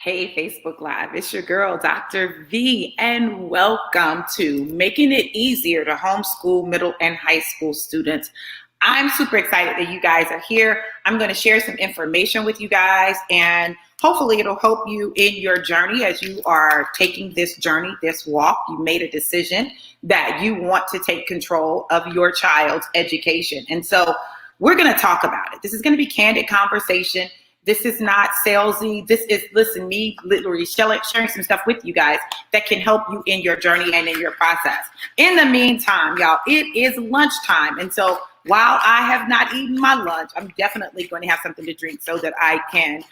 Hey, Facebook Live, it's your girl, Dr. V, and welcome to Making It Easier to Homeschool Middle and High School Students. I'm super excited that you guys are here. I'm going to share some information with you guys, and hopefully it'll help you in your journey as you are taking this journey, this walk. You made a decision that you want to take control of your child's education. And so we're going to talk about it. This is going to be candid conversation. This is not salesy. This is, listen, me literally sharing some stuff with you guys that can help you in your journey and in your process. In the meantime, y'all, it is lunchtime. And so while I have not eaten my lunch, I'm definitely going to have something to drink so that I can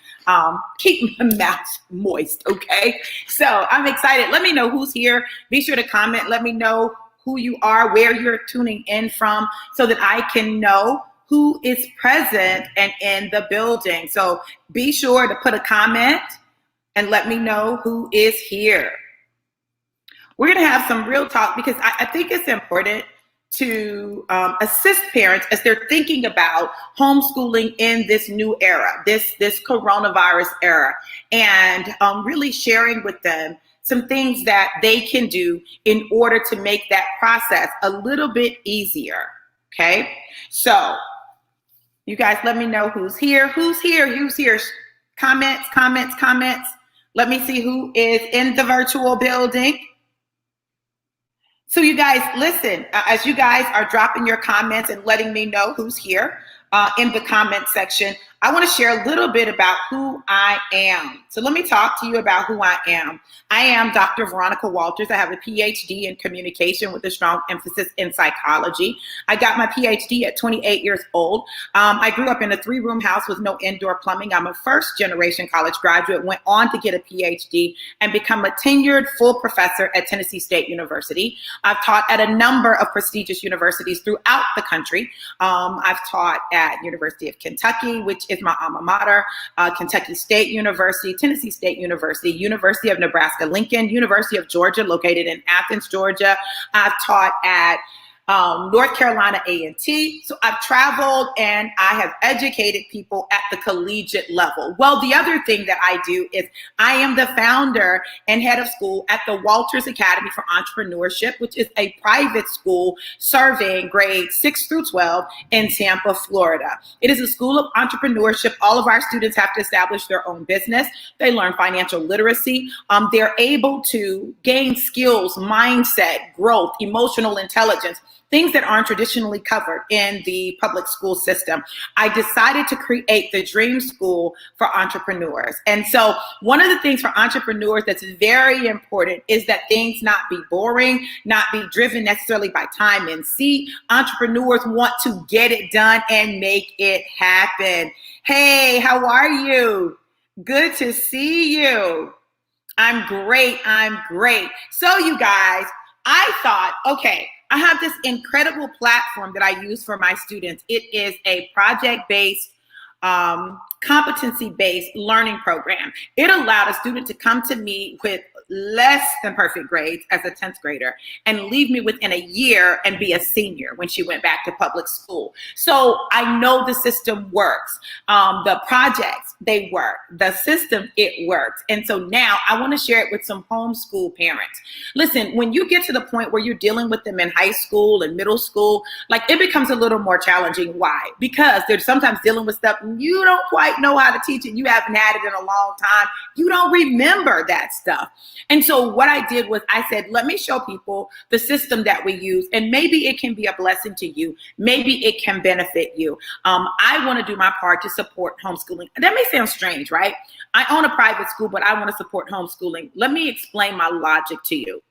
keep my mouth moist, okay? So I'm excited. Let me know who's here. Be sure to comment. Let me know who you are, where you're tuning in from, so that I can know who is present and in the building. So be sure to put a comment and let me know who is here. We're gonna have some real talk because I think it's important to assist parents as they're thinking about homeschooling in this new era, this coronavirus era, and really sharing with them some things that they can do in order to make that process a little bit easier, okay? So you guys let me know who's here. Comments. Let me see who is in the virtual building. So you guys, listen, as you guys are dropping your comments and letting me know who's here in the comment section, I want to share a little bit about who I am. So let me talk to you about who I am. I am Dr. Veronica Walters. I have a PhD in communication with a strong emphasis in psychology. I got my PhD at 28 years old. I grew up in a 3-room house with no indoor plumbing. I'm a first-generation college graduate, went on to get a PhD and become a tenured full professor at Tennessee State University. I've taught at a number of prestigious universities throughout the country. I've taught at University of Kentucky, which is my alma mater, Kentucky State University, Tennessee State University, University of Nebraska-Lincoln, University of Georgia, located in Athens, Georgia. I've taught at North Carolina A&T. So I've traveled and I have educated people at the collegiate level. Well, the other thing that I do is I am the founder and head of school at the Walters Academy for Entrepreneurship, which is a private school serving grades 6 through 12 in Tampa, Florida. It is a school of entrepreneurship. All of our students have to establish their own business. They learn financial literacy. They're able to gain skills, mindset, growth, emotional intelligence, things that aren't traditionally covered in the public school system. I decided to create the Dream School for entrepreneurs. And so one of the things for entrepreneurs that's very important is that things not be boring, not be driven necessarily by time and see. Entrepreneurs want to get it done and make it happen. Hey, how are you? Good to see you. I'm great. So you guys, I thought, okay, I have this incredible platform that I use for my students. It is a project-based, competency-based learning program. It allowed a student to come to me with less than perfect grades as a 10th grader and leave me within a year and be a senior when she went back to public school. So I know the system works. The projects, they work. The system, it works. And so now I want to share it with some homeschool parents. Listen, when you get to the point where you're dealing with them in high school and middle school, like it becomes a little more challenging. Why? Because they're sometimes dealing with stuff you don't quite know how to teach it. You haven't had it in a long time. You don't remember that stuff. And so what I did was I said, let me show people the system that we use, and maybe it can be a blessing to you. Maybe it can benefit you. I want to do my part to support homeschooling. That may sound strange, right? I own a private school, but I want to support homeschooling. Let me explain my logic to you.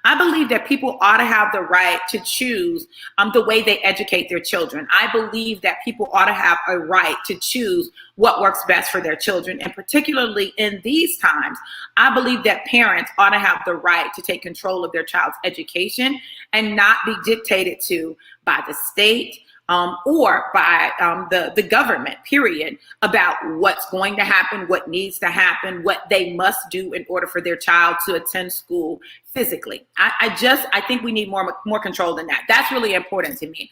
I believe that people ought to have the right to choose the way they educate their children. I believe that people ought to have a right to choose what works best for their children. And particularly in these times, I believe that parents ought to have the right to take control of their child's education and not be dictated to by the state, or by the government, period, about what's going to happen, what needs to happen, what they must do in order for their child to attend school physically. I think we need more control than that. That's really important to me.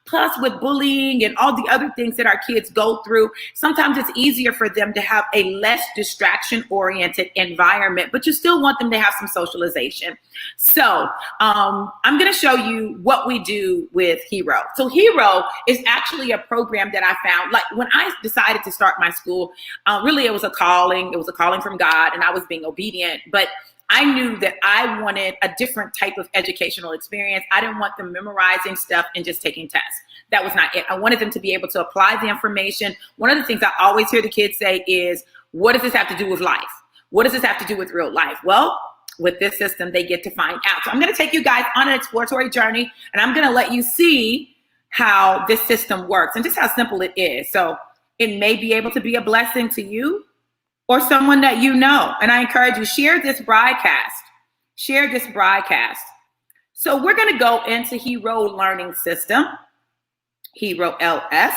Plus, with bullying and all the other things that our kids go through, sometimes it's easier for them to have a less distraction-oriented environment, but you still want them to have some socialization. So I'm going to show you what we do with Hero. So Hero is actually a program that I found. Like when I decided to start my school, really it was a calling. It was a calling from God, and I was being obedient. But I knew that I wanted a different type of educational experience. I didn't want them memorizing stuff and just taking tests. That was not it. I wanted them to be able to apply the information. One of the things I always hear the kids say is, what does this have to do with life? What does this have to do with real life? Well, with this system, they get to find out. So I'm going to take you guys on an exploratory journey, and I'm going to let you see how this system works and just how simple it is. So it may be able to be a blessing to you or someone that you know. And I encourage you, share this broadcast. Share this broadcast. So we're going to go into Hero Learning System, Hero LS.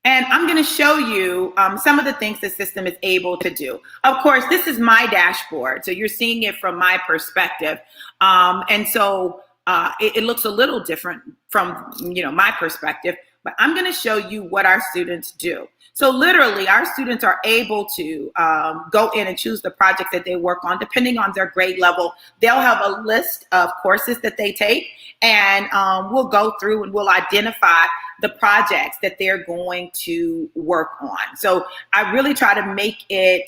And I'm going to show you some of the things the system is able to do. Of course, this is my dashboard. So you're seeing it from my perspective. And so it looks a little different from my perspective. But I'm going to show you what our students do. So literally, our students are able to go in and choose the projects that they work on, depending on their grade level. They'll have a list of courses that they take, and we'll go through and we'll identify the projects that they're going to work on. So I really try to make it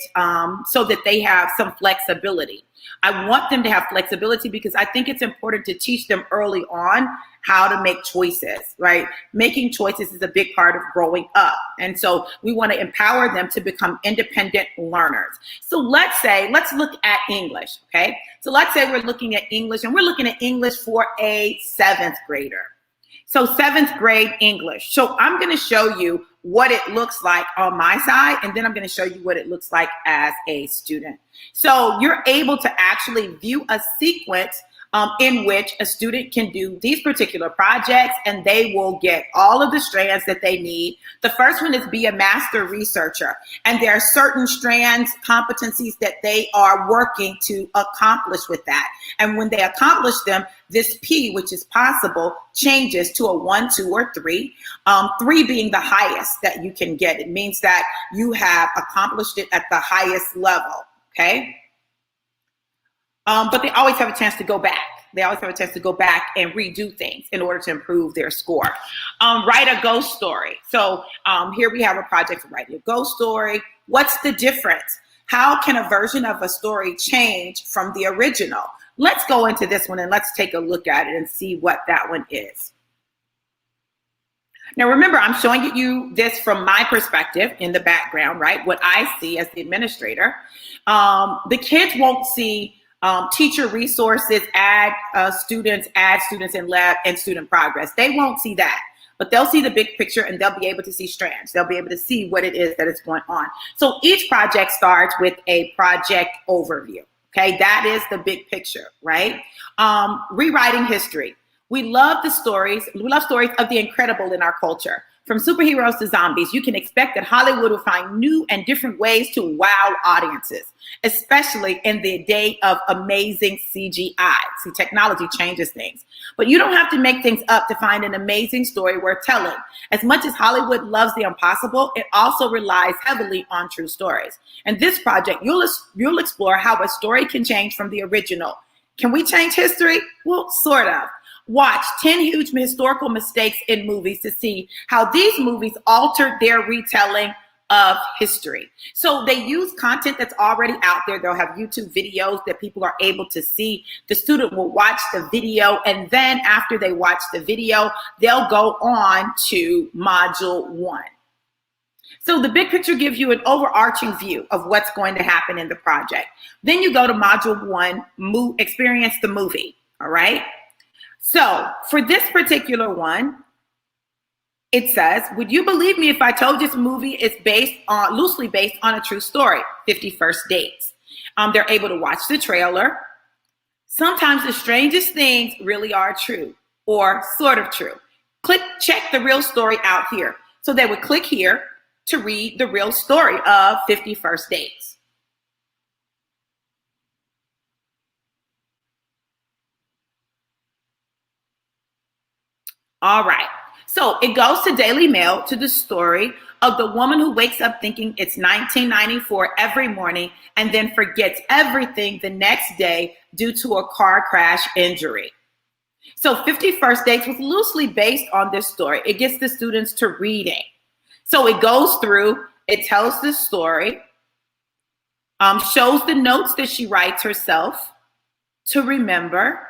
so that they have some flexibility. I want them to have flexibility because I think it's important to teach them early on how to make choices, right? Making choices is a big part of growing up. And so we want to empower them to become independent learners. So let's look at English, okay? So let's say we're looking at English, and we're looking at English for a 7th grader. So 7th grade English. So I'm going to show you what it looks like on my side, and then I'm going to show you what it looks like as a student. So you're able to actually view a sequence in which a student can do these particular projects, and they will get all of the strands that they need. The first one is be a master researcher, and there are certain strands, competencies that they are working to accomplish with that. And when they accomplish them, this P, which is possible, changes to a 1, 2, or 3. 3 being the highest that you can get. It means that you have accomplished it at the highest level, okay? But they always have a chance to go back. They always have a chance to go back and redo things in order to improve their score. Write a ghost story. So here we have a project for writing a ghost story. What's the difference? How can a version of a story change from the original? Let's go into this one and let's take a look at it and see what that one is. Now, remember, I'm showing you this from my perspective in the background, right? What I see as the administrator. The kids won't see teacher resources, add students in lab, and student progress. They won't see that, but they'll see the big picture, and they'll be able to see strands. They'll be able to see what it is that is going on. So each project starts with a project overview. Okay, that is the big picture, right? Rewriting history. We love the stories. We love stories of the incredible in our culture. From superheroes to zombies, you can expect that Hollywood will find new and different ways to wow audiences, especially in the day of amazing CGI. See, technology changes things. But you don't have to make things up to find an amazing story worth telling. As much as Hollywood loves the impossible, it also relies heavily on true stories. In this project, you'll explore how a story can change from the original. Can we change history? Well, sort of. Watch 10 huge historical mistakes in movies to see how these movies altered their retelling of history. So they use content that's already out there. They'll have YouTube videos that people are able to see. The student will watch the video, and then after they watch the video, they'll go on to Module 1. So the big picture gives you an overarching view of what's going to happen in the project. Then you go to Module 1, experience the movie, all right? So for this particular one, it says, would you believe me if I told you this movie is loosely based on a true story, 50 First Dates? They're able to watch the trailer. Sometimes the strangest things really are true or sort of true. Check the real story out here. So they would click here to read the real story of 50 First Dates. All right. So it goes to Daily Mail, to the story of the woman who wakes up thinking it's 1994 every morning and then forgets everything the next day due to a car crash injury. So 50 First Dates was loosely based on this story. It gets the students to reading. So it goes through, it tells the story, shows the notes that she writes herself to remember,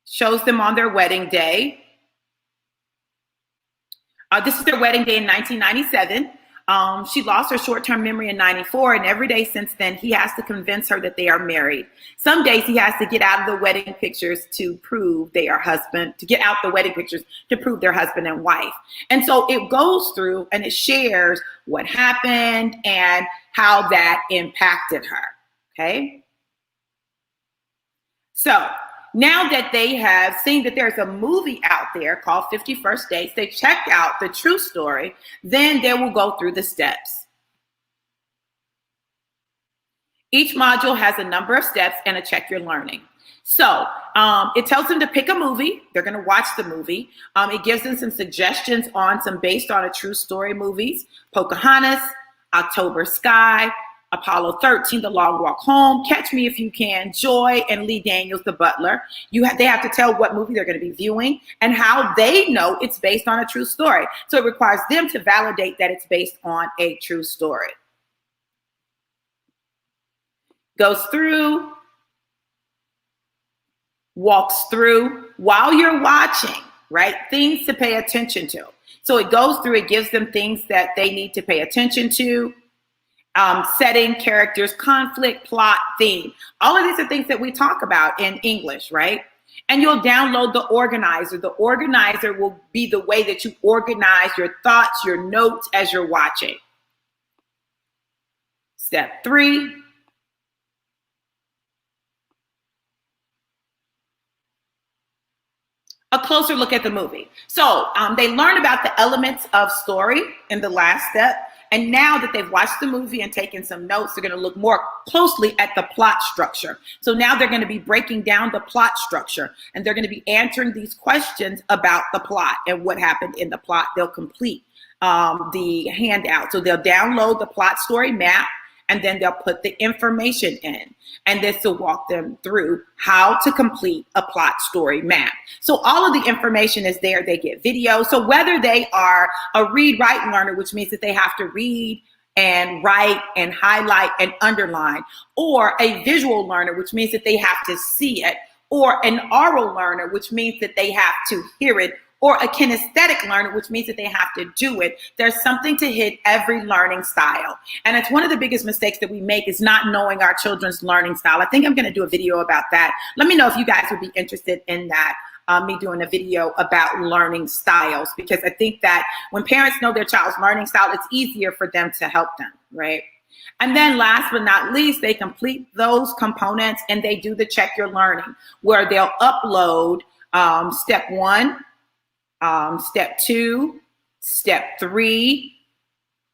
shows them on their wedding day. This is their wedding day in 1997. She lost her short-term memory in 94, and every day since then, he has to convince her that they are married. Some days he has to get out of the wedding pictures to prove they are to prove they're husband and wife. And so it goes through and it shares what happened and how that impacted her, okay? So now that they have seen that there's a movie out there called 50 First Dates, they checked out the true story, then they will go through the steps. Each module has a number of steps and a check your learning. So it tells them to pick a movie. They're going to watch the movie. It gives them some suggestions on some based on a true story movies: Pocahontas, October Sky, Apollo 13, The Long Walk Home, Catch Me If You Can, Joy, and Lee Daniels, The Butler. They have to tell what movie they're going to be viewing and how they know it's based on a true story. So it requires them to validate that it's based on a true story. Goes through, walks through while you're watching, right? Things to pay attention to. So it goes through, it gives them things that they need to pay attention to. Setting, characters, conflict, plot, theme. All of these are things that we talk about in English, right? And you'll download the organizer. The organizer will be the way that you organize your thoughts, your notes as you're watching. Step 3. A closer look at the movie. So they learn about the elements of story in the last step. And now that they've watched the movie and taken some notes, they're going to look more closely at the plot structure. So now they're going to be breaking down the plot structure, and they're going to be answering these questions about the plot and what happened in the plot. They'll complete the handout. So they'll download the plot story map, and then they'll put the information in. And this will walk them through how to complete a plot story map. So all of the information is there. They get video. So whether they are a read-write learner, which means that they have to read and write and highlight and underline, or a visual learner, which means that they have to see it, or an oral learner, which means that they have to hear it, or a kinesthetic learner, which means that they have to do it. There's something to hit every learning style. And it's one of the biggest mistakes that we make is not knowing our children's learning style. I think I'm going to do a video about that. Let me know if you guys would be interested in that, me doing a video about learning styles, because I think that when parents know their child's learning style, it's easier for them to help them, right? And then last but not least, they complete those components and they do the check your learning, where they'll upload step 1, step 2, step 3.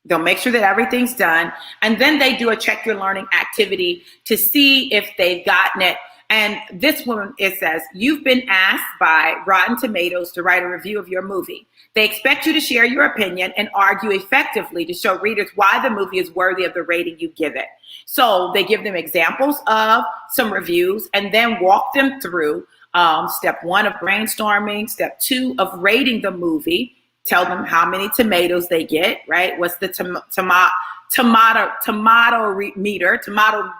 They'll make sure that everything's done. And then they do a check your learning activity to see if they've gotten it. And this one, it says, you've been asked by Rotten Tomatoes to write a review of your movie. They expect you to share your opinion and argue effectively to show readers why the movie is worthy of the rating you give it. So they give them examples of some reviews and then walk them through step 1 of brainstorming, step 2 of rating the movie, tell them how many tomatoes they get, right? What's the tomato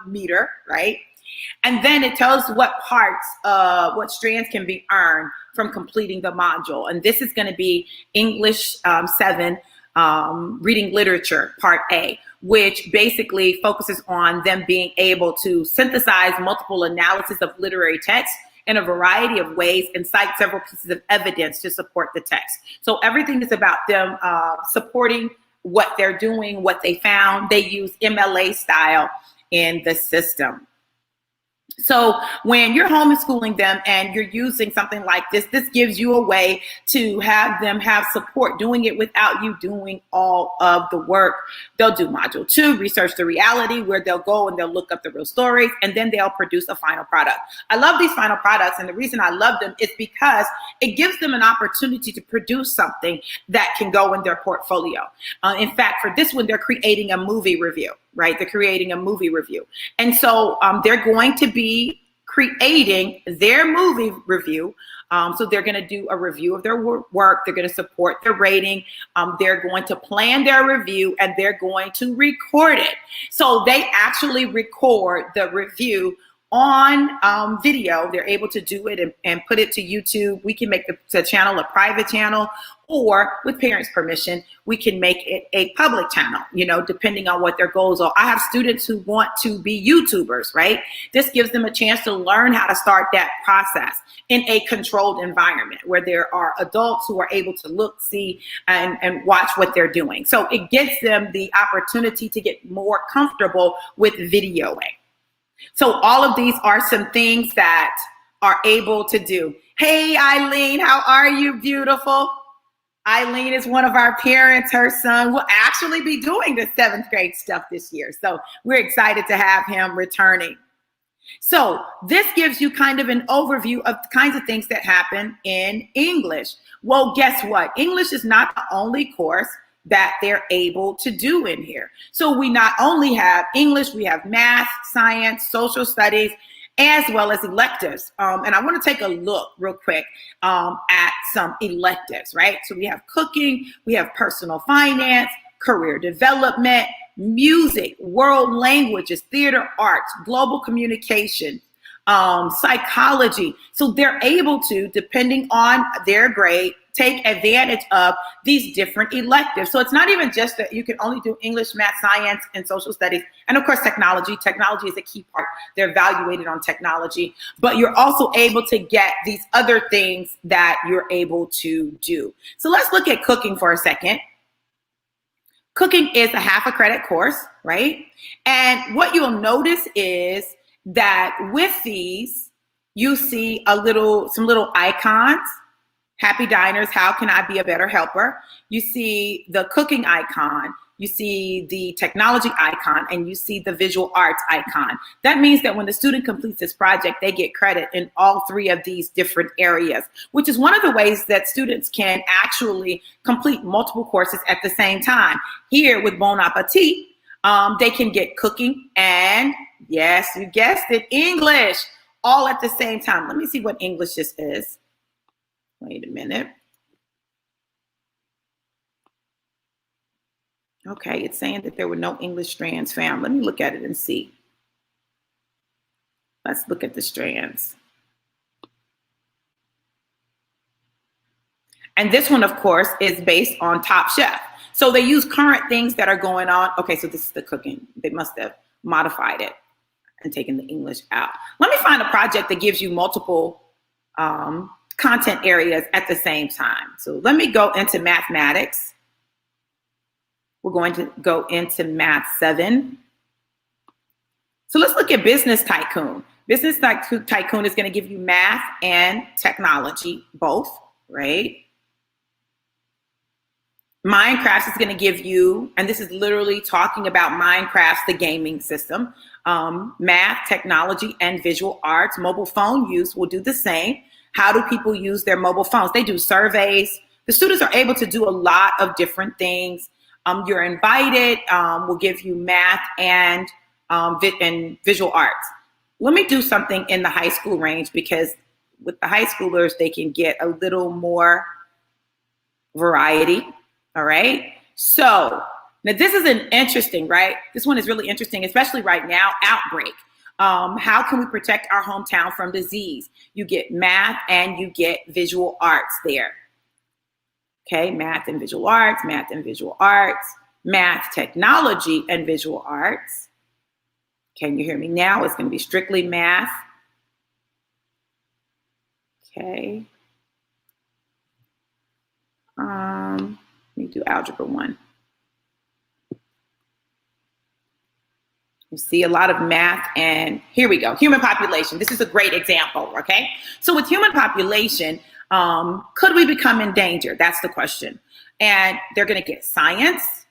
meter, right? And then it tells what parts, what strands can be earned from completing the module. And this is going to be English 7, reading literature, part A, which basically focuses on them being able to synthesize multiple analysis of literary text in a variety of ways and cite several pieces of evidence to support the text. So everything is about them supporting what they're doing, what they found. They use MLA style in the system. So when you're homeschooling them and you're using something like this gives you a way to have them have support doing it without you doing all of the work. They'll do module 2, research the reality, where they'll go and they'll look up the real stories, and then they'll produce a final product. I love these final products, and the reason I love them is because it gives them an opportunity to produce something that can go in their portfolio. In fact, for this one, they're creating a movie review, right? They're creating a movie review. And so they're going to be creating their movie review. So they're going to do a review of their work. They're going to support their rating. They're going to plan their review, and they're going to record it. So they actually record the review on video. They're able to do it and put it to YouTube. We can make the channel a private channel, or with parents' permission, we can make it a public channel, depending on what their goals are. I have students who want to be YouTubers, right? This gives them a chance to learn how to start that process in a controlled environment where there are adults who are able to look, see, and watch what they're doing. So it gives them the opportunity to get more comfortable with videoing. So all of these are some things that are able to do. Hey, Eileen, how are you, beautiful? Eileen is one of our parents. Her son will actually be doing the 7th grade stuff this year. So we're excited to have him returning. So this gives you kind of an overview of the kinds of things that happen in English. Well, guess what? English is not the only course that they're able to do in here. So we not only have English, we have math, science, social studies, as well as electives. And I want to take a look real quick at some electives, right? So we have cooking, we have personal finance, career development, music, world languages, theater arts, global communication, psychology. So they're able to, depending on their grade, take advantage of these different electives. So it's not even just that you can only do English, math, science, and social studies. And of course, technology. Technology is a key part. They're evaluated on technology. But you're also able to get these other things that you're able to do. So let's look at cooking for a second. Cooking is a half a credit course, right? And what you'll notice is that with these, you see some little icons. Happy Diners, how can I be a better helper? You see the cooking icon, you see the technology icon, and you see the visual arts icon. That means that when the student completes this project, they get credit in all 3 of these different areas, which is one of the ways that students can actually complete multiple courses at the same time. Here with Bon Appetit, they can get cooking and, yes, you guessed it, English, all at the same time. Let me see what English this is. Wait a minute. Okay, it's saying that there were no English strands found. Let me look at it and see. Let's look at the strands. And this one, of course, is based on Top Chef. So they use current things that are going on. Okay, so this is the cooking. They must have modified it and taken the English out. Let me find a project that gives you multiple content areas at the same time. So let me go into mathematics. We're going to go into Math 7. So let's look at Business Tycoon. Business Tycoon is going to give you math and technology, both, right? Minecraft is going to give you, and this is literally talking about Minecraft, the gaming system, math, technology, and visual arts. Mobile phone use will do the same. How do people use their mobile phones? They do surveys. The students are able to do a lot of different things. You're invited. We'll give you math and visual arts. Let me do something in the high school range, because with the high schoolers, they can get a little more variety. All right. So now this is an interesting, right? This one is really interesting, especially right now, outbreak. How can we protect our hometown from disease? You get math and you get visual arts there. Okay, math and visual arts, math and visual arts, math, technology, and visual arts. Can you hear me now? It's going to be strictly math. Okay. Let me do algebra 1. You see a lot of math, and here we go. Human population. This is a great example, okay? So with human population, could we become endangered? That's the question. And they're going to get science,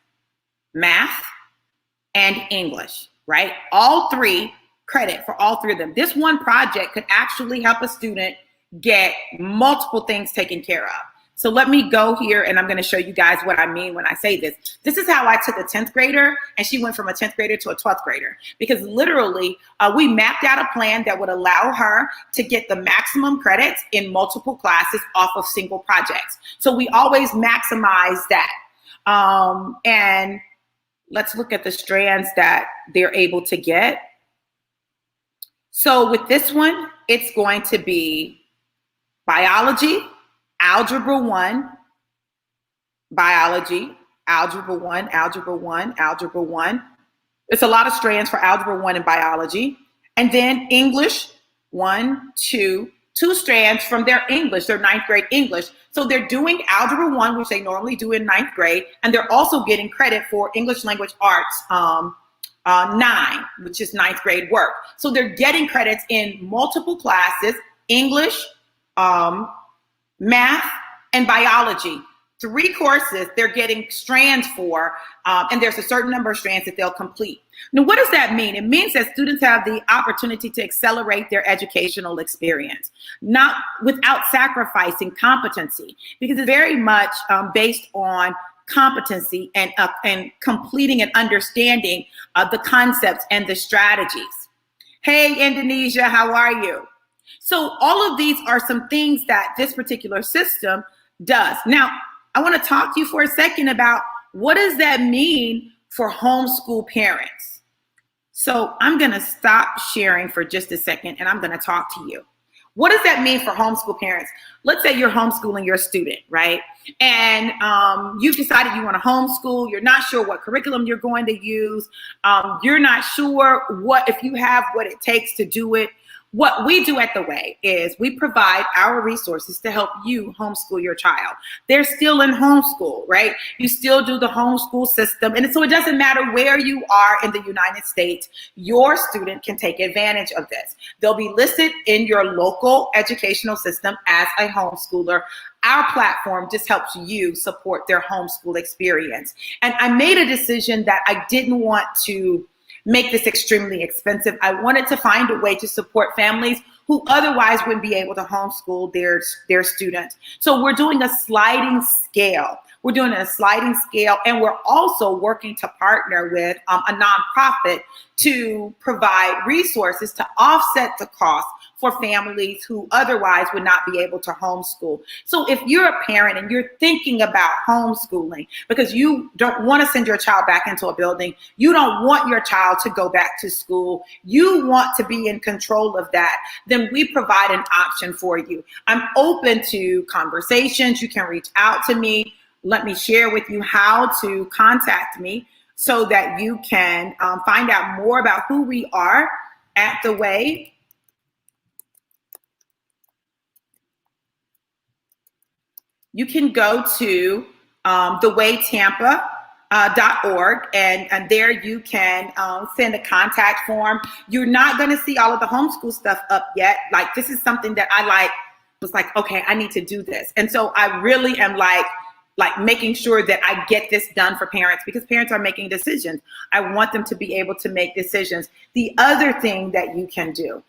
math, and English, right? All three, credit for all three of them. This one project could actually help a student get multiple things taken care of. So let me go here, and I'm going to show you guys what I mean when I say this. This is how I took a 10th grader, and she went from a 10th grader to a 12th grader, because literally we mapped out a plan that would allow her to get the maximum credits in multiple classes off of single projects. So we always maximize that. And let's look at the strands that they're able to get. So with this one, it's going to be biology, Algebra 1, biology, algebra 1, algebra 1, algebra 1. It's a lot of strands for algebra 1 and biology. And then English, 1, 2 strands from their English, their 9th grade English. So they're doing algebra 1, which they normally do in 9th grade, and they're also getting credit for English language arts 9, which is 9th grade work. So they're getting credits in multiple classes, English, math, and biology. 3 courses they're getting strands for, and there's a certain number of strands that they'll complete. Now, what does that mean? It means that students have the opportunity to accelerate their educational experience, not without sacrificing competency, because it's very much based on competency and completing and understanding the concepts and the strategies. Hey, Indonesia, how are you? So all of these are some things that this particular system does. Now, I want to talk to you for a second about what does that mean for homeschool parents. So I'm going to stop sharing for just a second, and I'm going to talk to you. What does that mean for homeschool parents? Let's say you're homeschooling your student, right? And you've decided you want to homeschool. You're not sure what curriculum you're going to use. You're not sure if you have what it takes to do it. What we do at The Way is we provide our resources to help you homeschool your child. They're still in homeschool, right? You still do the homeschool system. And so it doesn't matter where you are in the United States, your student can take advantage of this. They'll be listed in your local educational system as a homeschooler. Our platform just helps you support their homeschool experience. And I made a decision that I didn't want to make this extremely expensive. I wanted to find a way to support families who otherwise wouldn't be able to homeschool their students. So we're doing a sliding scale. We're doing a sliding scale, and we're also working to partner with a nonprofit to provide resources to offset the cost for families who otherwise would not be able to homeschool. So if you're a parent and you're thinking about homeschooling because you don't want to send your child back into a building, you don't want your child to go back to school, you want to be in control of that, then we provide an option for you. I'm open to conversations. You can reach out to me. Let me share with you how to contact me so that you can find out more about who we are at The Way. You can go to thewaytampa.org, and there you can send a contact form. You're not going to see all of the homeschool stuff up yet. Like, this is something that I was like, okay, I need to do this. And so I really am like making sure that I get this done for parents, because parents are making decisions. I want them to be able to make decisions. The other thing that you can do,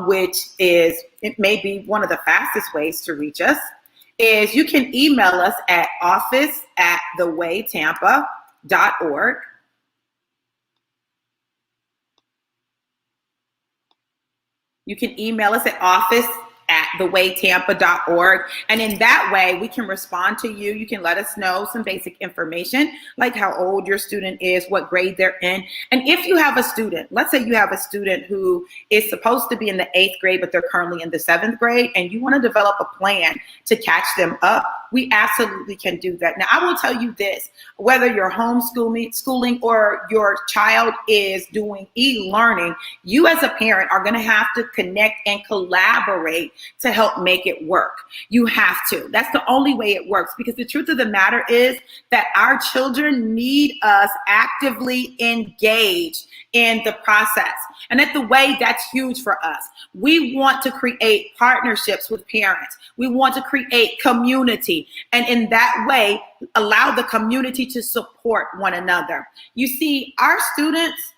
which is, it may be one of the fastest ways to reach us, is you can email us at office@thewaytampa.org. You can email us at office@thewaytampa.org. And in that way, we can respond to you. You can let us know some basic information, like how old your student is, what grade they're in. And if you have a student, let's say you have a student who is supposed to be in the 8th grade, but they're currently in the 7th grade, and you want to develop a plan to catch them up, we absolutely can do that. Now, I will tell you this, whether you're homeschooling or your child is doing e-learning, you as a parent are going to have to connect and collaborate to help make it work. You have to. That's the only way it works, because the truth of the matter is that our children need us actively engaged in the process. And at the way, that's huge for us. We want to create partnerships with parents. We want to create community. And in that way, allow the community to support one another. You see, our students,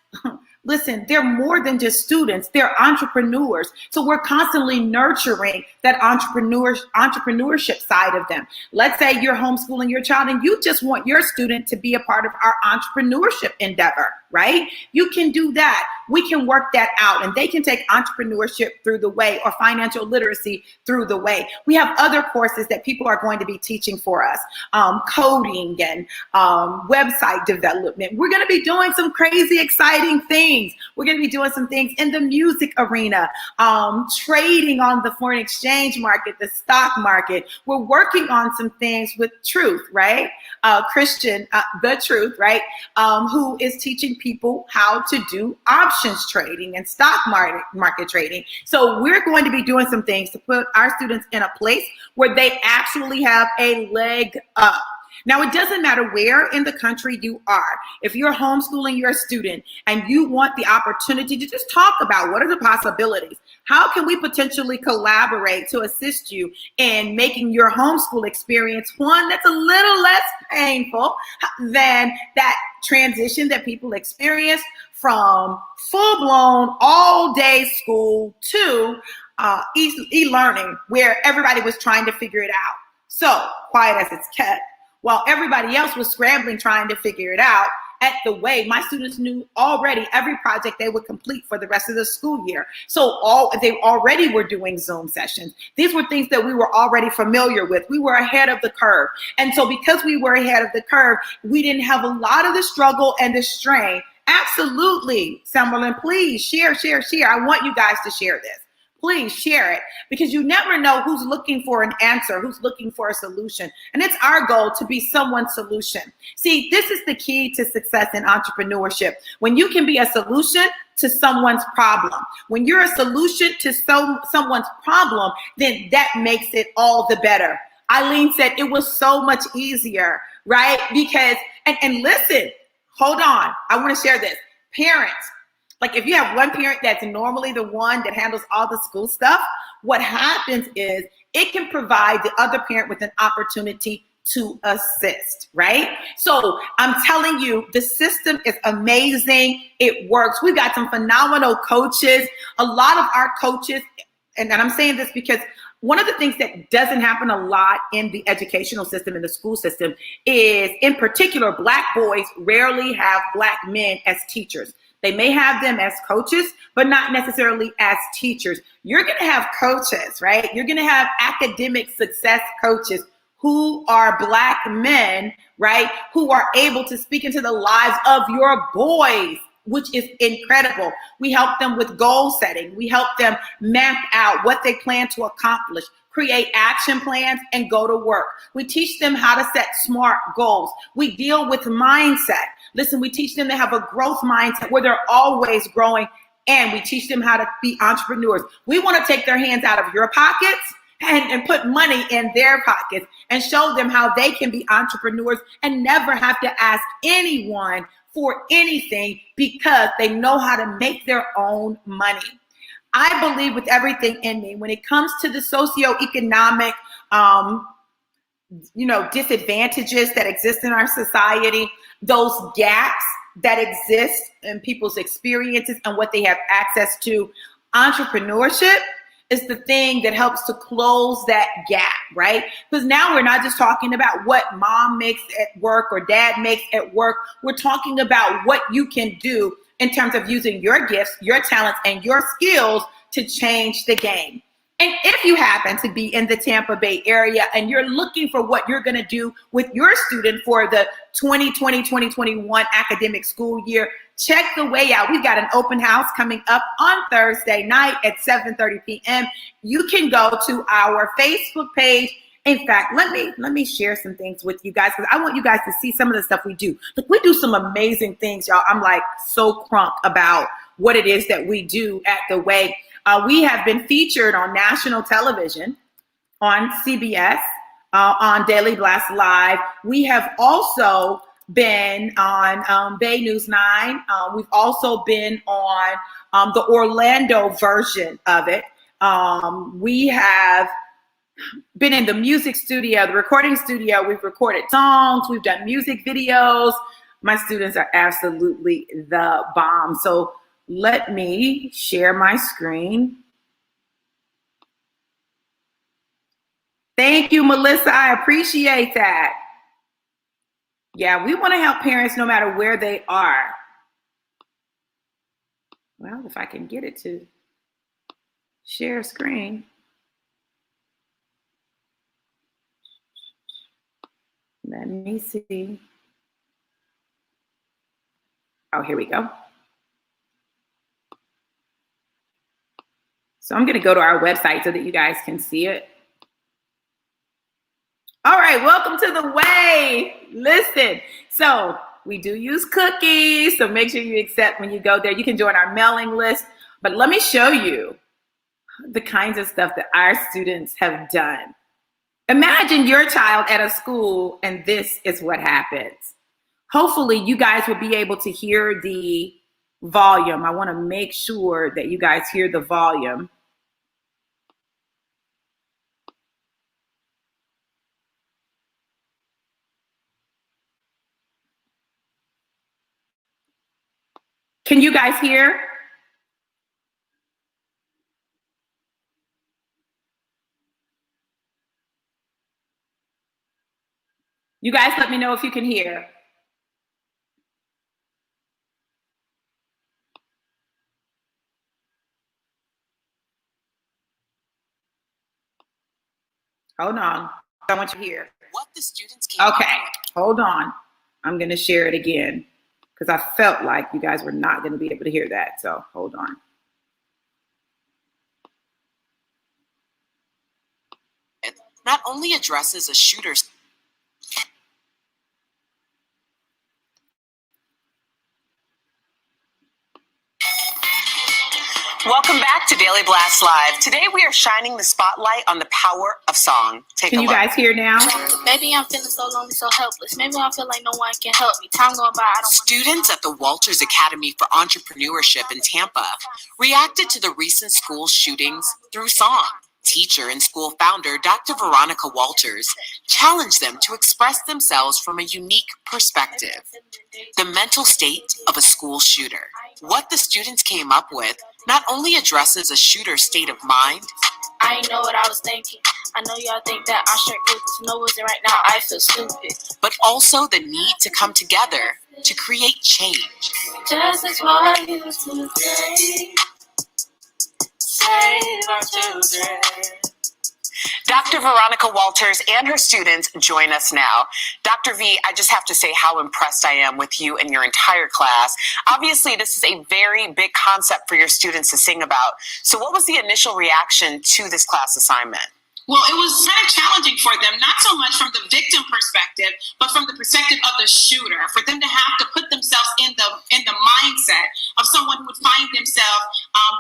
listen, they're more than just students, they're entrepreneurs. So we're constantly nurturing that entrepreneurship side of them. Let's say you're homeschooling your child and you just want your student to be a part of our entrepreneurship endeavor, right? You can do that. We can work that out, and they can take entrepreneurship through the way, or financial literacy through the way. We have other courses that people are going to be teaching for us, coding and website development. We're going to be doing some crazy, exciting things. We're going to be doing some things in the music arena, trading on the foreign exchange market, the stock market. We're working on some things with Truth, right? Christian, the Truth, right? Who is teaching people how to do options trading and stock market trading. So we're going to be doing some things to put our students in a place where they actually have a leg up. Now, it doesn't matter where in the country you are. If you're homeschooling your student and you want the opportunity to just talk about what are the possibilities, how can we potentially collaborate to assist you in making your homeschool experience one that's a little less painful than that transition that people experience from full-blown all-day school to e-learning, where everybody was trying to figure it out. So, quiet as it's kept, while everybody else was scrambling trying to figure it out, at the way, my students knew already every project they would complete for the rest of the school year. So they already were doing Zoom sessions. These were things that we were already familiar with. We were ahead of the curve. And so because we were ahead of the curve, we didn't have a lot of the struggle and the strain. Absolutely, Summerlin, please share. I want you guys to share this. Please share it, because you never know who's looking for an answer, who's looking for a solution. And it's our goal to be someone's solution. See, this is the key to success in entrepreneurship. When you can be a solution to someone's problem, when you're a solution to someone's problem, then that makes it all the better. Eileen said it was so much easier, right? Because, and listen, hold on. I want to share this. Parents, like if you have one parent that's normally the one that handles all the school stuff, what happens is it can provide the other parent with an opportunity to assist, right? So I'm telling you, the system is amazing. It works. We've got some phenomenal coaches. A lot of our coaches, and I'm saying this because one of the things that doesn't happen a lot in the educational system, in the school system, is in particular, Black boys rarely have Black men as teachers. They may have them as coaches, but not necessarily as teachers. You're going to have coaches, right? You're going to have academic success coaches who are Black men, right? Who are able to speak into the lives of your boys, which is incredible. We help them with goal setting. We help them map out what they plan to accomplish, create action plans, and go to work. We teach them how to set SMART goals. We deal with mindset. Listen, we teach them to have a growth mindset where they're always growing, and we teach them how to be entrepreneurs. We want to take their hands out of your pockets and put money in their pockets and show them how they can be entrepreneurs and never have to ask anyone for anything because they know how to make their own money. I believe with everything in me, when it comes to the socioeconomic disadvantages that exist in our society, those gaps that exist in people's experiences and what they have access to, entrepreneurship is the thing that helps to close that gap, right? Because now we're not just talking about what mom makes at work or dad makes at work. We're talking about what you can do in terms of using your gifts, your talents, and your skills to change the game. And if you happen to be in the Tampa Bay area and you're looking for what you're going to do with your student for the 2020-2021 academic school year, check the way out. We've got an open house coming up on Thursday night at 7:30 p.m. You can go to our Facebook page. In fact, let me share some things with you guys, because I want you guys to see some of the stuff we do. Look, we do some amazing things, y'all. I'm like so crunk about what it is that we do at The Way. We have been featured on national television, on CBS, on Daily Blast Live. We have also been on Bay News 9. We've also been on the Orlando version of it. We have been in the music studio, the recording studio. We've recorded songs. We've done music videos. My students are absolutely the bomb. So let me share my screen. Thank you, Melissa. I appreciate that. Yeah, we want to help parents no matter where they are. Well, if I can get it to share screen. Let me see. Oh, here we go. So I'm going to go to our website so that you guys can see it. All right, welcome to the way. Listen, so we do use cookies, so make sure you accept when you go there. You can join our mailing list, but let me show you the kinds of stuff that our students have done. Imagine your child at a school and this is what happens. Hopefully you guys will be able to hear the volume. I want to make sure that you guys hear the volume. Can you guys hear? You guys let me know if you can hear. Hold on. I want you to hear. What the students came Okay, hold on. I'm going to share it again because I felt like you guys were not going to be able to hear that. So hold on. It not only addresses a shooter's Welcome back to Daily Blast Live. Today we are shining the spotlight on the power of song. Take a look. Can you guys hear now? Maybe I'm feeling so lonely, so helpless. Maybe I feel like no one can help me. Time going by, I don't Students at the Walters Academy for Entrepreneurship in Tampa reacted to the recent school shootings through song. Teacher and school founder Dr. Veronica Walters challenged them to express themselves from a unique perspective. The mental state of a school shooter. What the students came up with not only addresses a shooter's state of mind. I know what I was thinking. I know y'all think that I should do this. No, was it right now? I feel stupid. But also the need to come together to create change. Just as what I used to say. Save our children. Dr. Veronica Walters and her students join us now. Dr. V, I just have to say how impressed I am with you and your entire class. Obviously, this is a very big concept for your students to sing about. So what was the initial reaction to this class assignment? Well, it was kind of challenging for them, not so much from the victim perspective, but from the perspective of the shooter, for them to have to put themselves in the mindset of someone who would find themselves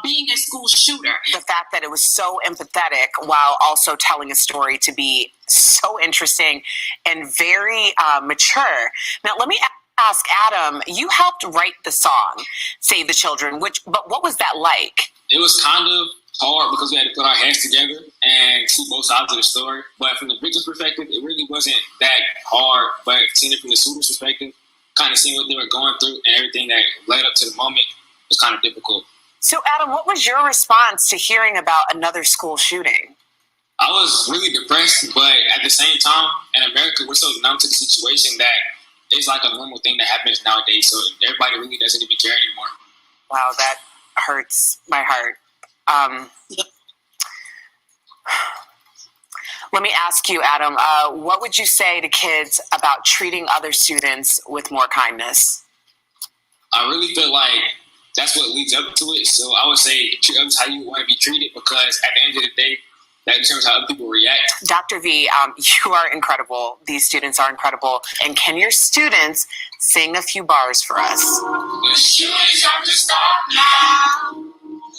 being a school shooter. The fact that it was so empathetic while also telling a story to be so interesting and very mature. Now, let me ask Adam, you helped write the song, Save the Children, but what was that like? It was kind of hard because we had to put our heads together and see both sides of the story. But from the victim's perspective, it really wasn't that hard. But seeing it from the student's perspective, kind of seeing what they were going through and everything that led up to the moment was kind of difficult. So, Adam, what was your response to hearing about another school shooting? I was really depressed, but at the same time, in America, we're so numb to the situation that it's like a normal thing that happens nowadays. So everybody really doesn't even care anymore. Wow, that hurts my heart. Let me ask you, Adam, what would you say to kids about treating other students with more kindness? I really feel like that's what leads up to it. So I would say treat others how you want to be treated, because at the end of the day, that determines how other people react. Dr. V, you are incredible. These students are incredible. And can your students sing a few bars for us? The shootings have to stop now.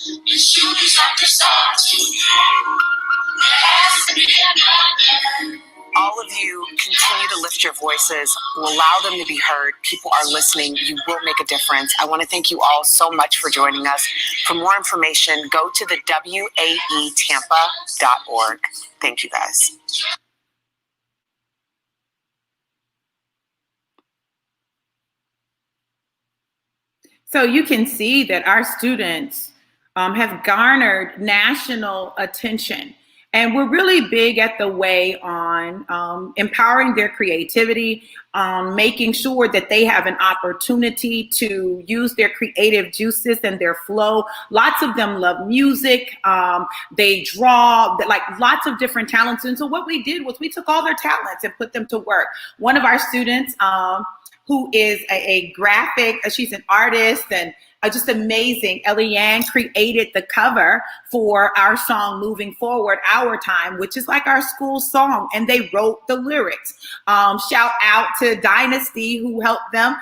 The shooters have to start to there has to be another. All of you continue to lift your voices, allow them to be heard. People are listening. You will make a difference. I want to thank you all so much for joining us. For more information, go to the waetampa.org. Thank you, guys. So you can see that our students have garnered national attention. And we're really big at the way on empowering their creativity, making sure that they have an opportunity to use their creative juices and their flow. Lots of them love music. They draw, like lots of different talents. And so what we did was we took all their talents and put them to work. One of our students, who is a graphic, she's an artist and just amazing. Eliane created the cover for our song Moving Forward, Our Time, which is like our school song, and they wrote the lyrics. Shout out to Dynasty who helped them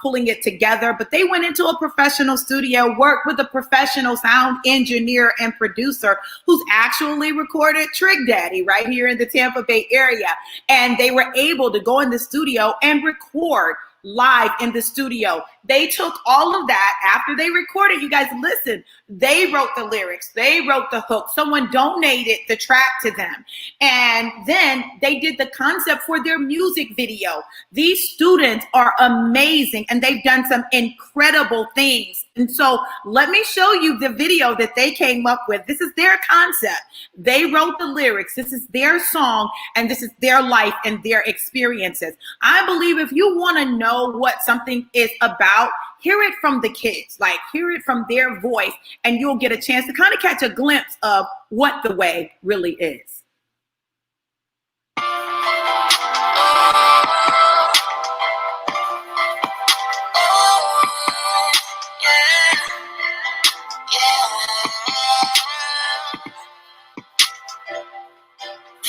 pulling it together, but they went into a professional studio, worked with a professional sound engineer and producer who's actually recorded Trick Daddy right here in the Tampa Bay area. And they were able to go in the studio and record live in the studio. They took all of that after they recorded. You guys listen, they wrote the lyrics, they wrote the hook, someone donated the track to them, and then they did the concept for their music video. These students are amazing and they've done some incredible things. And so let me show you the video that they came up with. This is their concept. They wrote the lyrics. This is their song, and this is their life and their experiences. I believe if you want to know what something is about, hear it from the kids, like hear it from their voice, and you'll get a chance to kind of catch a glimpse of what the way really is.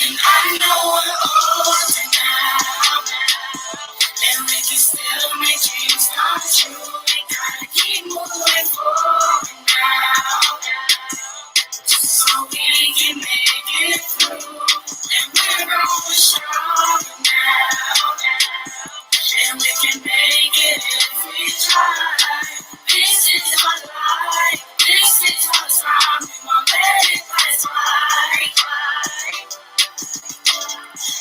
And I know we're older now, and we can still make dreams come true. We gotta keep moving forward now, so we can make it through. And we're growing stronger now, and we can make it if we try. This is my life, this is my time, and my leg is wide.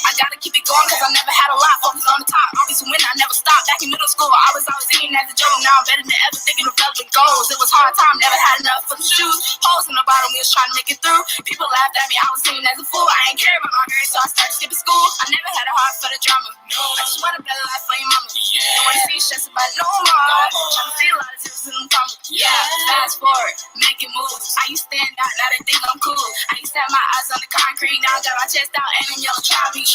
I gotta keep it going cause I never had a lot. Focus on the top, always win, I never stopped. Back in middle school, I was always eating as a joke. Now I'm better than ever, thinking of developing goals. It was hard time, never had enough for the shoes. Holes in the bottom, we was trying to make it through. People laughed at me, I was seen as a fool. I ain't care about my grades, so I started skipping school. I never had a heart for the drama. I just want a better life for your mama. Don't wanna see stress about no more. Trying to see a lot of zeros in them commas. Fast forward, making moves. I used to stand out, now they think I'm cool. I used to have my eyes on the concrete, now I got my chest out and I'm yelling, try me.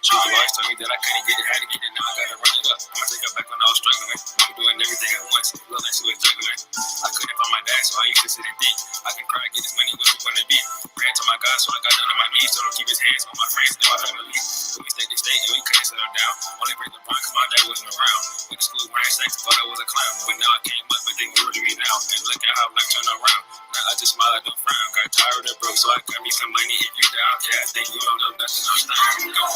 People always told me that I couldn't get it, had to get it, now I gotta run it up. I'ma take her back when I was struggling. I'm doing everything at once, well, like she was juggling. I couldn't find my dad, so I used to sit and think. I can cry, get this money, what you wanna be? Ran to my God, so I got down on my knees, told him keep his hands on my friends, now I got my lead. So we stayed to state, and we couldn't settle down. Only break the bond, cause my dad wasn't around. Went to school wearing sex, thought I was a clown. But now I came up, but they rude to me now. And look at how life turned around. Now I just smile, I don't frown. Got tired and broke, so I got me some money. If you down, yeah, I think you don't know nothing, I'm starting to go.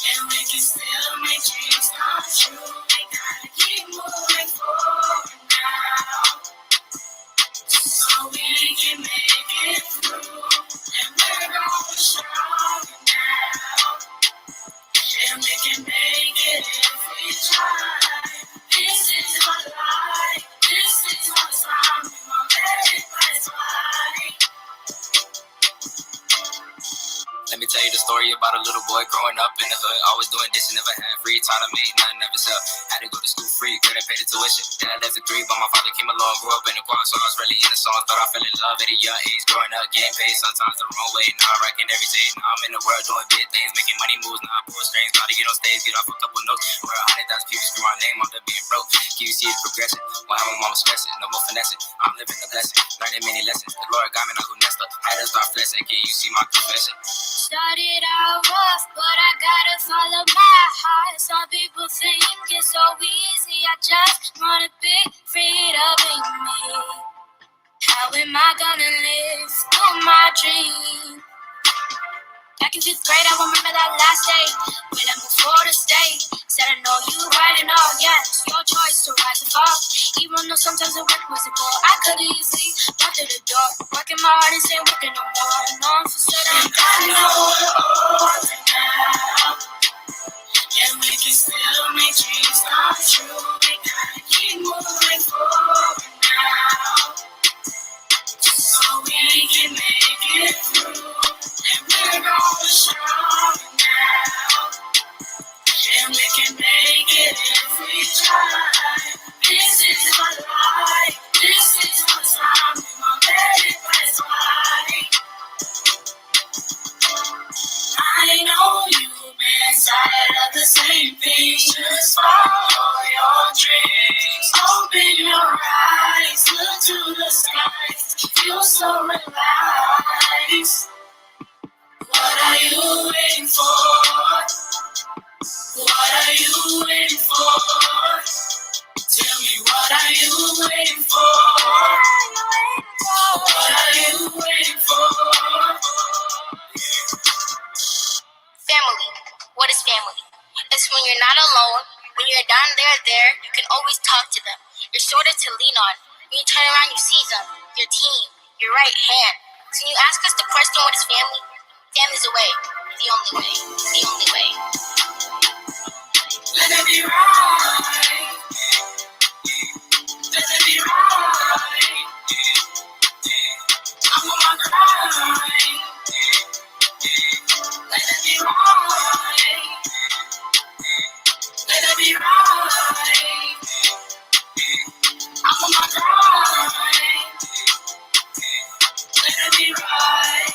And we can still make dreams come true. We gotta keep moving forward now, so we can make it through. And we're growing stronger now, and we can make it if we try. This is my life, this is my time, and my leg is wide. Let me tell you the story about a little boy growing up in the hood. Always doing this and never had free time. I made nothing of himself. Had to go to school free, couldn't pay the tuition. Dad left at 3, but my father came along. Grew up in the choir, so I was really in the songs. Thought I fell in love at a young age. Growing up, getting paid sometimes the wrong way. Now I'm racking every day. Now I'm in the world doing big things, making money moves. Now I pull strings, about to get on stage, get off a couple notes. Where 100,000 people scream my name, I'm done being broke. Can you see the progression? Why my mama stressing? No more finessing. I'm living the blessing, learning many lessons. The Lord got me now who messed up. Had to start flexing. Can you see my confession? Started out rough, but I gotta follow my heart. Some people think it's so easy. I just want a big free to be me. How am I gonna live through my dream? Back in 5th grade, I remember that last day when I moved for the state. Said I know you right and all, yes, your choice to rise and fall. Even though sometimes the work wasn't more, I could easily walk through the door, working my hardest and working no more. No, I'm for certain. I know we're older now, and we can still make dreams come true. We gotta keep moving forward now, so we can make it through. And we're going strong now, and we can make it if we try. This is my life, this is my time, and my baby is right. I know you've been tired of the same thing. Just follow your dreams. Open your eyes, look to the skies. Feel so relaxed. What are you waiting for? What are you waiting for? Tell me, what are you waiting for? What are you waiting for? Family. What is family? It's when you're not alone. When you're down there, you can always talk to them. You're shoulder to lean on. When you turn around, you see them. Your team. Your right hand. So when you ask us the question, what is family? Family's the way. The only way. The only way. Let it be right. Let it be right. I'm on my grind. Let it be right. Let it be right. I'm on my grind. Let it be right.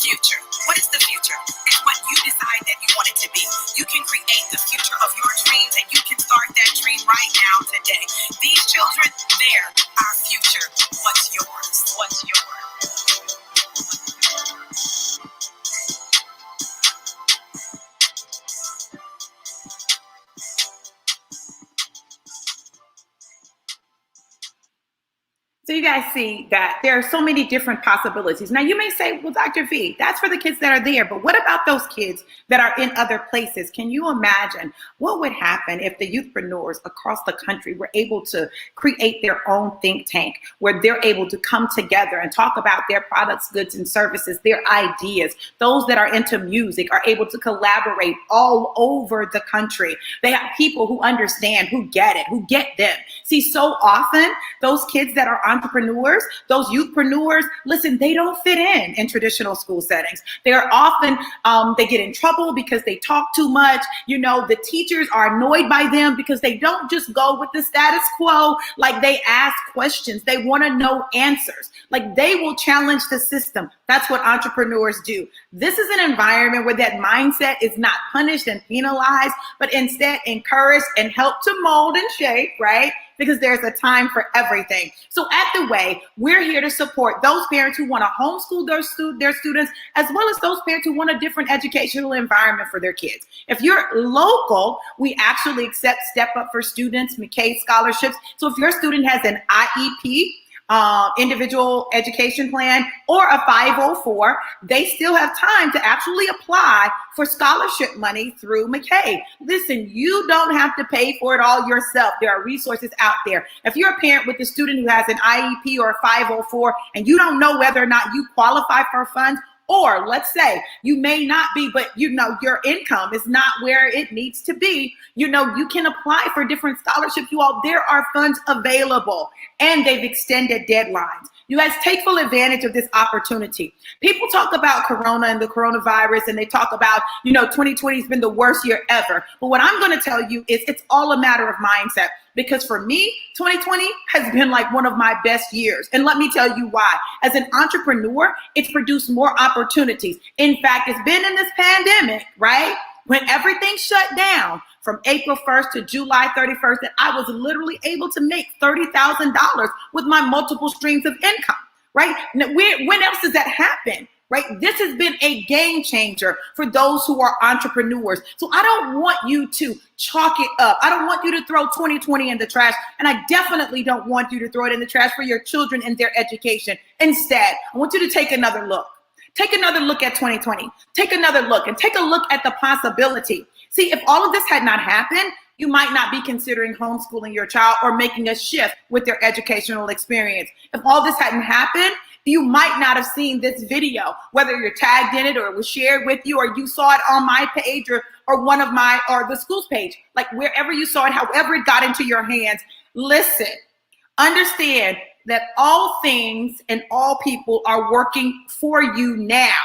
Future. What is the future? It's what you decide that you want it to be. You can create the future of your dreams, and you can start that dream right now today. These children, they're our future. What's yours? What's yours? So you guys see that there are so many different possibilities. Now you may say, well, Dr. V, that's for the kids that are there, but what about those kids that are in other places? Can you imagine what would happen if the youthpreneurs across the country were able to create their own think tank where they're able to come together and talk about their products, goods, and services, their ideas? Those that are into music are able to collaborate all over the country. They have people who understand, who get it, who get them. See, so often those kids that are entrepreneurs, those youthpreneurs, listen, they don't fit in traditional school settings. They're often, they get in trouble because they talk too much. You know, the teachers are annoyed by them because they don't just go with the status quo. Like, they ask questions. They want to know answers. Like, they will challenge the system. That's what entrepreneurs do. This is an environment where that mindset is not punished and penalized, but instead encouraged and helped to mold and shape, right? Because there's a time for everything. So at The Way, we're here to support those parents who want to homeschool their students, as well as those parents who want a different educational environment for their kids. If you're local, we actually accept Step Up for Students, McKay scholarships. So if your student has an IEP, individual education plan, or a 504, they still have time to actually apply for scholarship money through McKay. Listen, you don't have to pay for it all yourself. There are resources out there. If you're a parent with a student who has an IEP or a 504 and you don't know whether or not you qualify for funds, or let's say you may not be, but you know your income is not where it needs to be, you know, you can apply for different scholarships. You all, there are funds available and they've extended deadlines. You guys take full advantage of this opportunity. People talk about Corona and the coronavirus, and they talk about, you know, 2020 has been the worst year ever. But what I'm going to tell you is it's all a matter of mindset. Because for me, 2020 has been like one of my best years. And let me tell you why. As an entrepreneur, it's produced more opportunities. In fact, it's been in this pandemic, right? When everything shut down from April 1st to July 31st, that I was literally able to make $30,000 with my multiple streams of income, right? Now, when else does that happen? right? This has been a game changer for those who are entrepreneurs. So I don't want you to chalk it up. I don't want you to throw 2020 in the trash. And I definitely don't want you to throw it in the trash for your children and their education. Instead, I want you to take another look. Take another look at 2020. Take another look and take a look at the possibility. See, if all of this had not happened, you might not be considering homeschooling your child or making a shift with their educational experience. If all this hadn't happened, you might not have seen this video, whether you're tagged in it or it was shared with you or you saw it on my page or one of my, or the school's page, like wherever you saw it, however it got into your hands. Listen, understand that all things and all people are working for you now.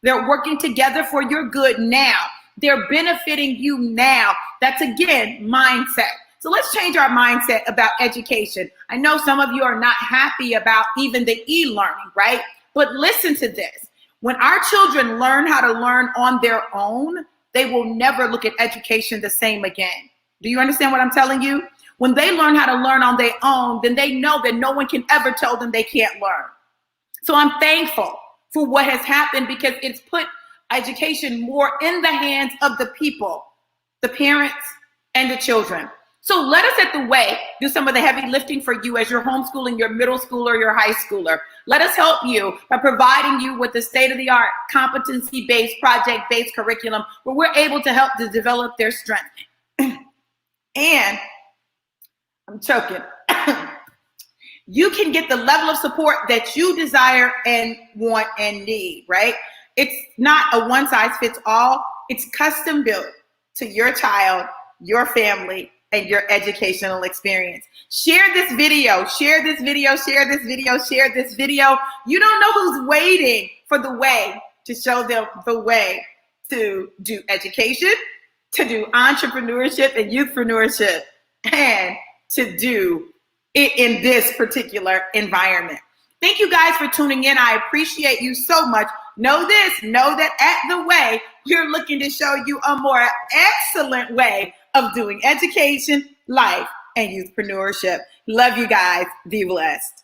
They're working together for your good now. They're benefiting you now. That's, again, mindset. So let's change our mindset about education. I know some of you are not happy about even the e-learning, right? But listen to this. When our children learn how to learn on their own, they will never look at education the same again. Do you understand what I'm telling you? When they learn how to learn on their own, then they know that no one can ever tell them they can't learn. So I'm thankful for what has happened because it's put education more in the hands of the people, the parents and the children. So let us at the Way do some of the heavy lifting for you as you're homeschooling your middle schooler or your high schooler. Let us help you by providing you with the state-of-the-art competency-based, project-based curriculum where we're able to help to develop their strength. And I'm choking. You can get the level of support that you desire and want and need, right? It's not a one-size-fits-all. It's custom built to your child, your family, and your educational experience. Share this video, share this video, share this video, share this video. You don't know who's waiting for the Way to show them the way to do education, to do entrepreneurship and youthpreneurship, and to do it in this particular environment. Thank you guys for tuning in. I appreciate you so much. Know this, know that at the Way, we're looking to show you a more excellent way of doing education, life, and youthpreneurship. Love you guys. Be blessed.